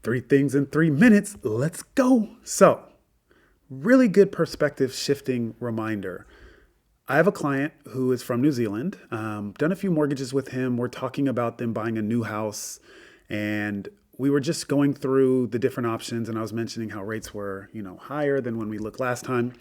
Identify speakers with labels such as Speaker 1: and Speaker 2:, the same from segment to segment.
Speaker 1: Three things in 3 minutes. Let's go. So, really good perspective shifting reminder. I have a client who is from New Zealand. Done a few mortgages with him. We're talking about them buying a new house, and we were just going through the different options. And I was mentioning how rates were, higher than when we looked last time.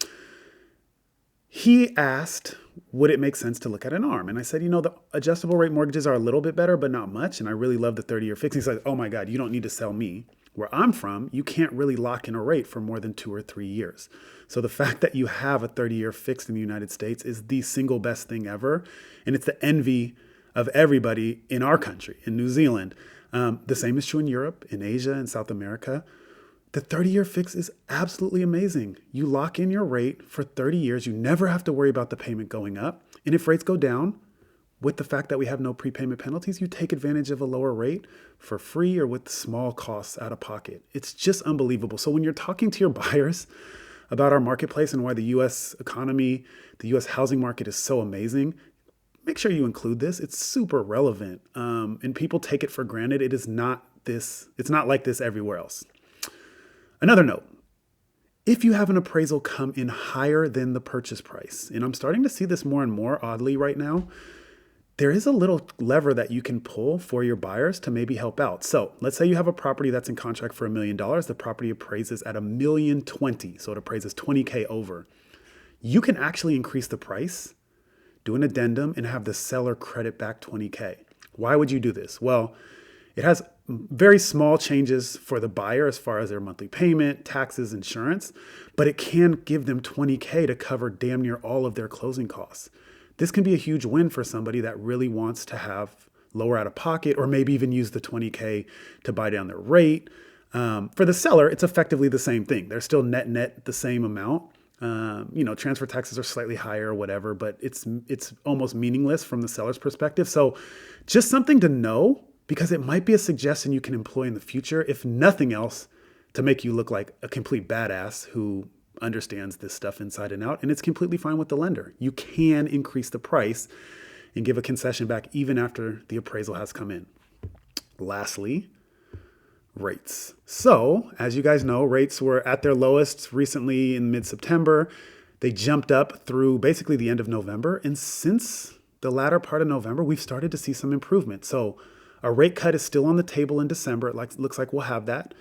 Speaker 1: He asked, would it make sense to look at an ARM? And I said, the adjustable rate mortgages are a little bit better, but not much. And I really love the 30-year fix. He said, oh my God, you don't need to sell me. Where I'm from, you can't really lock in a rate for more than 2 or 3 years. So the fact that you have a 30-year fixed in the United States is the single best thing ever. And it's the envy of everybody in our country, in New Zealand. The same is true in Europe, in Asia, and South America. The 30-year fix is absolutely amazing. You lock in your rate for 30 years. You never have to worry about the payment going up. And if rates go down, with the fact that we have no prepayment penalties, you take advantage of a lower rate for free or with small costs out of pocket. It's just unbelievable. So when you're talking to your buyers about our marketplace and why the U.S. economy, the U.S. housing market is so amazing, make sure you include this. It's super relevant. And people take it for granted. It's not like this everywhere else. Another note, if you have an appraisal come in higher than the purchase price, and I'm starting to see this more and more oddly right now, there is a little lever that you can pull for your buyers to maybe help out. So let's say you have a property that's in contract for $1 million. The property appraises at $1,020,000. So it appraises $20K over. You can actually increase the price, do an addendum, and have the seller credit back $20K. Why would you do this? Well, it has very small changes for the buyer as far as their monthly payment, taxes, insurance, but it can give them $20K to cover damn near all of their closing costs. This can be a huge win for somebody that really wants to have lower out of pocket or maybe even use the $20K to buy down their rate. For the seller, it's effectively the same thing. They're still net the same amount. Transfer taxes are slightly higher or whatever, but it's almost meaningless from the seller's perspective. So just something to know, because it might be a suggestion you can employ in the future, if nothing else, to make you look like a complete badass who understands this stuff inside and out, and it's completely fine with the lender. You can increase the price and give a concession back even after the appraisal has come in. Lastly, rates. So, as you guys know, rates were at their lowest recently in mid-September. They jumped up through basically the end of November, and since the latter part of November, we've started to see some improvement. So, a rate cut is still on the table in December. It looks like we'll have that.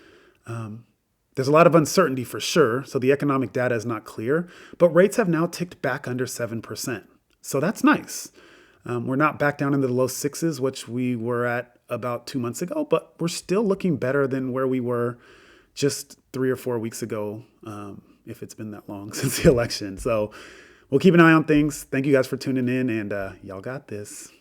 Speaker 1: There's a lot of uncertainty for sure, so the economic data is not clear, but rates have now ticked back under 7%. So that's nice. We're not back down into the low sixes, which we were at about 2 months ago, but we're still looking better than where we were just 3 or 4 weeks ago, if it's been that long since the election. So we'll keep an eye on things. Thank you guys for tuning in, and y'all got this.